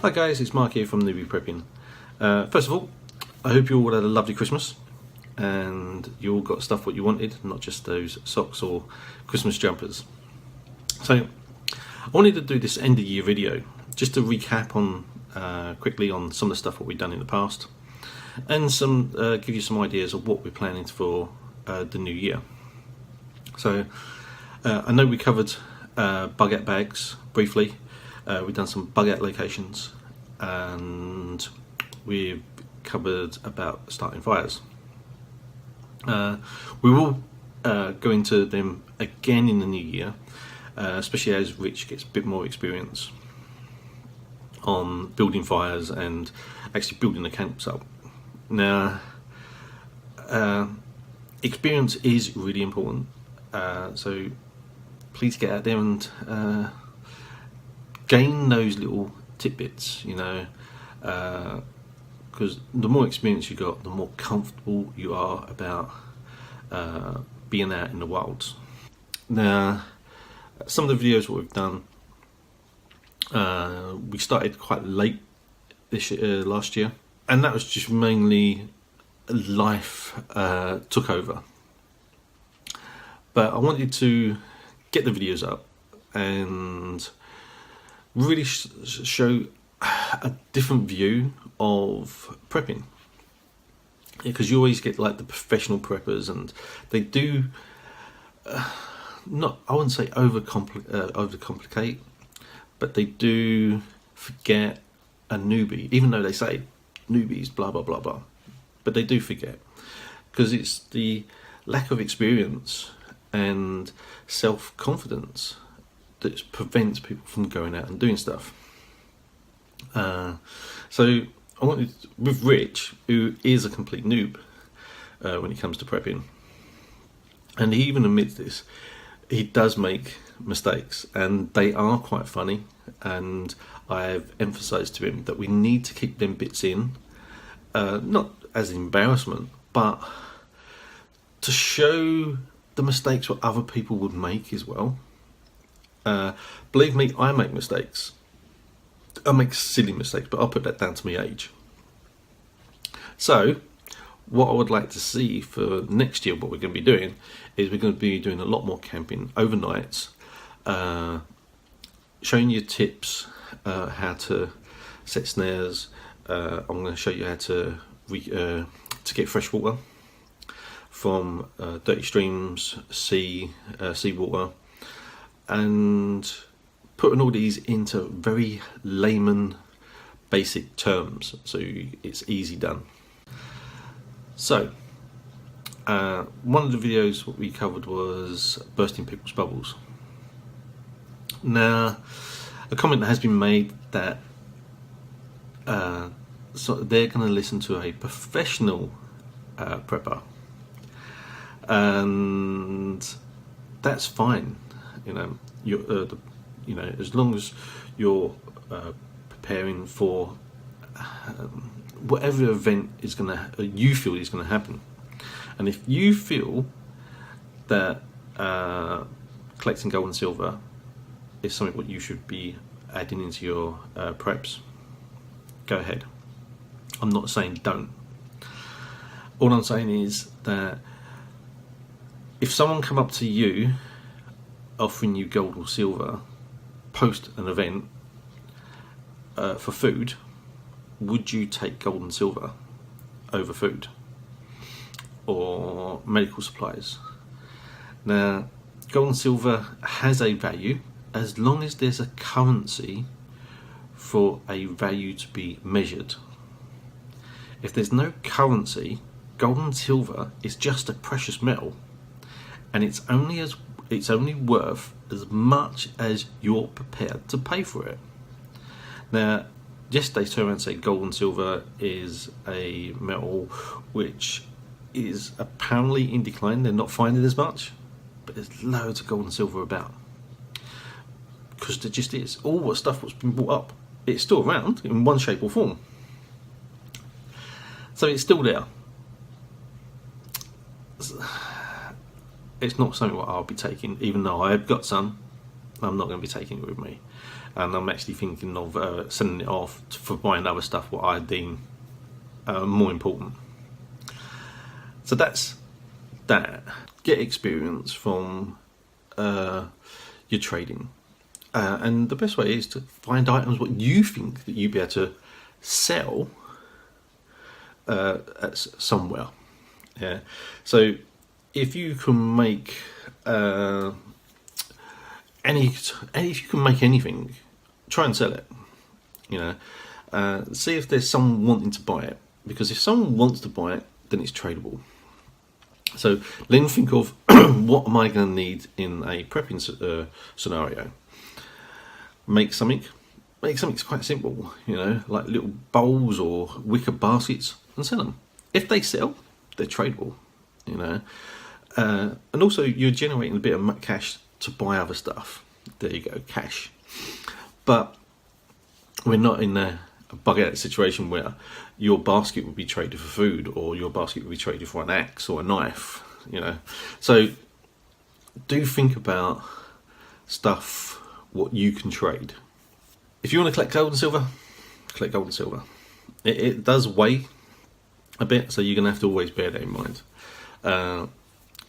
Hi guys, it's Mark here from Newbie Prepping. First of all, I hope you all had a lovely Christmas and you all got stuff what you wanted, not just those socks or Christmas jumpers. So I wanted to do this end of year video just to recap on quickly on some of the stuff what we've done in the past and some give you some ideas of what we're planning for the new year. So I know we covered bug out bags briefly. We've done some bug out locations and we've covered about starting fires. We will go into them again in the new year, especially as Rich gets a bit more experience on building fires and actually building the camps up. Now, experience is really important, so please get out there and gain those little tidbits, you know, because the more experience you got, the more comfortable you are about being out in the wilds. Now, some of the videos what we've done, we started quite late this year, last year, and that was just mainly life took over. But I wanted to get the videos up and really show a different view of prepping, because you always get like the professional preppers and they do not, I wouldn't say overcomplicate, but they do forget a newbie, even though they say newbies blah blah blah blah, but they do forget, because it's the lack of experience and self-confidence that prevents people from going out and doing stuff. So I wanted, with Rich, who is a complete noob when it comes to prepping, and he even admits this, he does make mistakes and they are quite funny, and I've emphasised to him that we need to keep them bits in, not as embarrassment, but to show the mistakes what other people would make as well. Believe me, I make mistakes. I make silly mistakes, but I'll put that down to my age. So what I would like to see for next year, what we're going to be doing, is we're going to be doing a lot more camping overnights, showing you tips, how to set snares. I'm going to show you how to get fresh water from dirty streams, seawater, and putting all these into very layman basic terms so it's easy done. So one of the videos what we covered was bursting people's bubbles. Now, a comment that has been made that so they're going to listen to a professional prepper, and that's fine, you know. You know, as long as you're preparing for whatever event is gonna you feel is gonna happen, and if you feel that collecting gold and silver is something what you should be adding into your preps, go ahead. I'm not saying don't. All I'm saying is that if someone come up to you offering you gold or silver post an event for food, would you take gold and silver over food or medical supplies? Now, gold and silver has a value as long as there's a currency for a value to be measured. If there's no currency, gold and silver is just a precious metal, and it's only worth as much as you're prepared to pay for it. Now, yes, they turn around and say gold and silver is a metal which is apparently in decline, they're not finding as much, but there's loads of gold and silver about, because there just is. All the stuff that's been brought up, it's still around in one shape or form, so it's still there. It's not something what I'll be taking, even though I have got some. I'm not going to be taking it with me, and I'm actually thinking of sending it off for buying other stuff what I deem more important. So that's that. Get experience from your trading, and the best way is to find items what you think that you'd be able to sell at somewhere. Yeah. So if you can make if you can make anything, try and sell it. See if there's someone wanting to buy it, because if someone wants to buy it, then it's tradable. So then think of what am I going to need in a prepping scenario. Make something quite simple, like little bowls or wicker baskets, and sell them. If they sell, they're tradable, and also you're generating a bit of cash to buy other stuff. There you go, cash. But we're not in a bug out situation where your basket would be traded for food, or your basket would be traded for an axe or a knife, So do think about stuff what you can trade. If you want to collect gold and silver, collect gold and silver. It does weigh a bit, so you're going to have to always bear that in mind.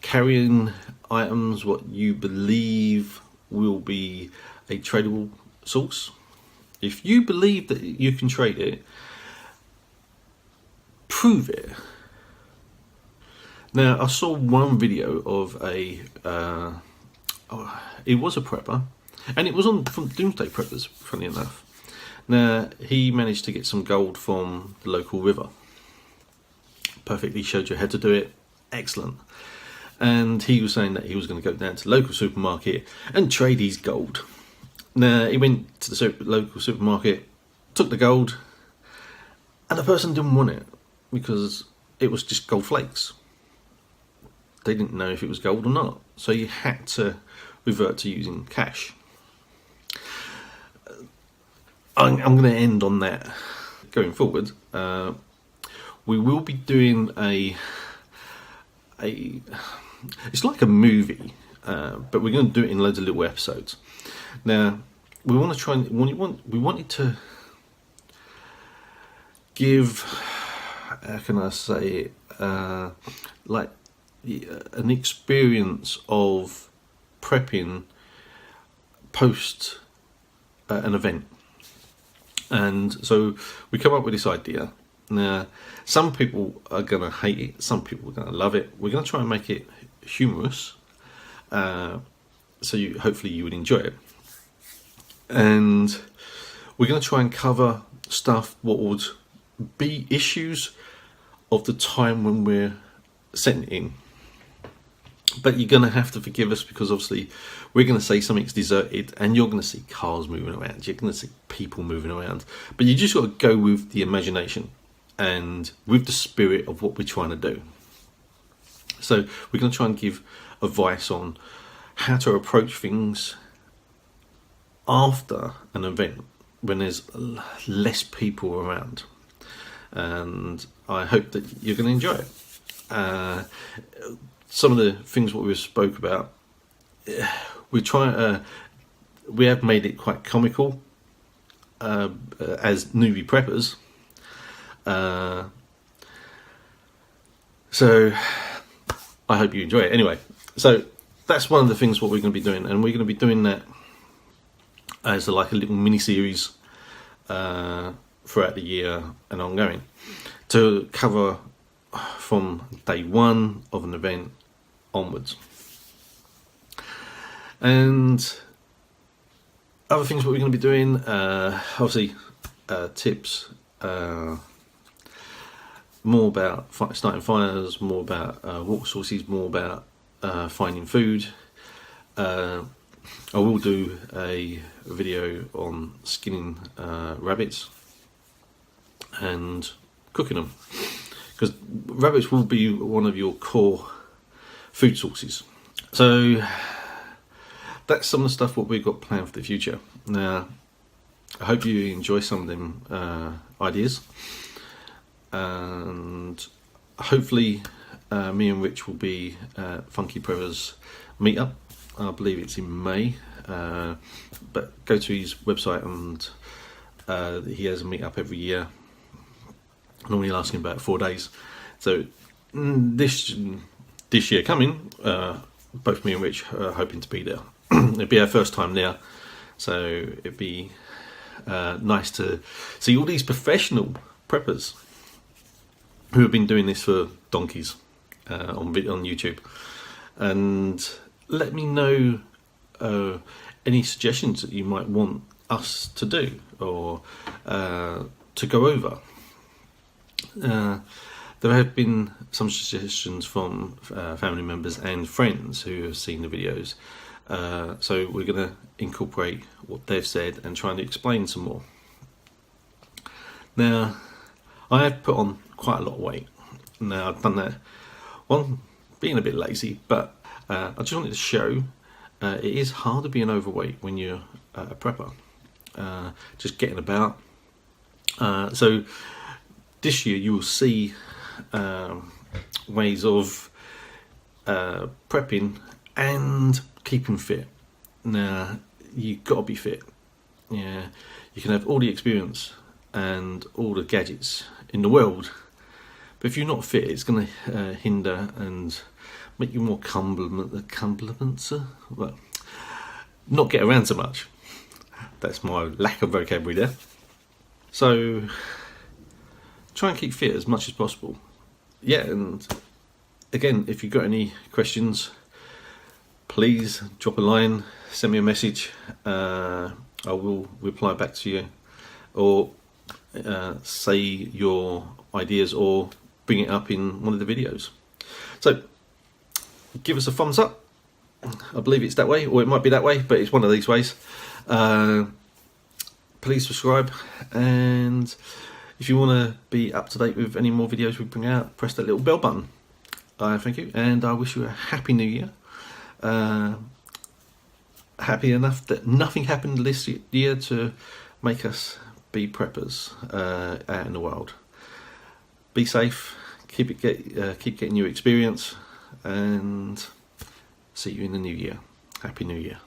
Carrying items what you believe will be a tradable source. If you believe that you can trade it, prove it. Now, I saw one video of it was a prepper, and it was from Doomsday Preppers, funny enough. Now, he managed to get some gold from the local river. Perfectly showed you how to do it. Excellent. And he was saying that he was going to go down to the local supermarket and trade his gold. Now, he went to the local supermarket, took the gold, and the person didn't want it because it was just gold flakes. They didn't know if it was gold or not, so you had to revert to using cash. I'm going to end on that. Going forward, we will be doing it's like a movie, but we're going to do it in loads of little episodes. Now, we want to try and we wanted to give, how can I say it, like an experience of prepping post an event. And so we come up with this idea. Now, some people are going to hate it, some people are going to love it. We're going to try and make it humorous, so hopefully you would enjoy it. And we're going to try and cover stuff what would be issues of the time when we're setting it in. But you're going to have to forgive us, because obviously we're going to say something's deserted and you're going to see cars moving around, you're going to see people moving around, but you just got to go with the imagination and with the spirit of what we're trying to do. So we're going to try and give advice on how to approach things after an event when there's less people around, and I hope that you're going to enjoy it. Some of the things what we spoke about, we have made it quite comical as newbie preppers. So I hope you enjoy it. Anyway, so that's one of the things what we're going to be doing, and we're going to be doing that as like a little mini series throughout the year and ongoing, to cover from day one of an event onwards. And other things what we're going to be doing, obviously tips, more about starting fires, more about water sources, more about finding food. I will do a video on skinning rabbits and cooking them, because rabbits will be one of your core food sources. So that's some of the stuff what we've got planned for the future. Now, I hope you enjoy some of them ideas, and hopefully me and Rich will be Funky Preppers meetup. I believe it's in May, but go to his website, and he has a meet up every year, normally lasting about 4 days. So this year coming, both me and Rich are hoping to be there. It'd be our first time there, so it'd be nice to see all these professional preppers who have been doing this for donkeys on YouTube, and let me know any suggestions that you might want us to do or to go over. There have been some suggestions from family members and friends who have seen the videos, so we're going to incorporate what they've said and try and explain some more. Now, I have put on quite a lot of weight. Now, I've done that, well, being a bit lazy, but I just wanted to show it is harder being overweight when you're a prepper, just getting about. So this year you will see ways of prepping and keeping fit. Now, you've got to be fit. Yeah, you can have all the experience and all the gadgets in the world, but if you're not fit, it's going to hinder and make you more well, not get around so much. That's my lack of vocabulary there. So try and keep fit as much as possible. Yeah, and again, if you've got any questions, please drop a line, send me a message. I will reply back to you, or say your ideas, or bring it up in one of the videos. So give us a thumbs up. I believe it's that way, or it might be that way, but it's one of these ways. Please subscribe, and if you want to be up to date with any more videos we bring out, press that little bell button. Thank you, and I wish you a happy new year. Happy enough that nothing happened this year to make us be preppers out in the world. Be safe, keep getting your experience, and see you in the new year. Happy New Year.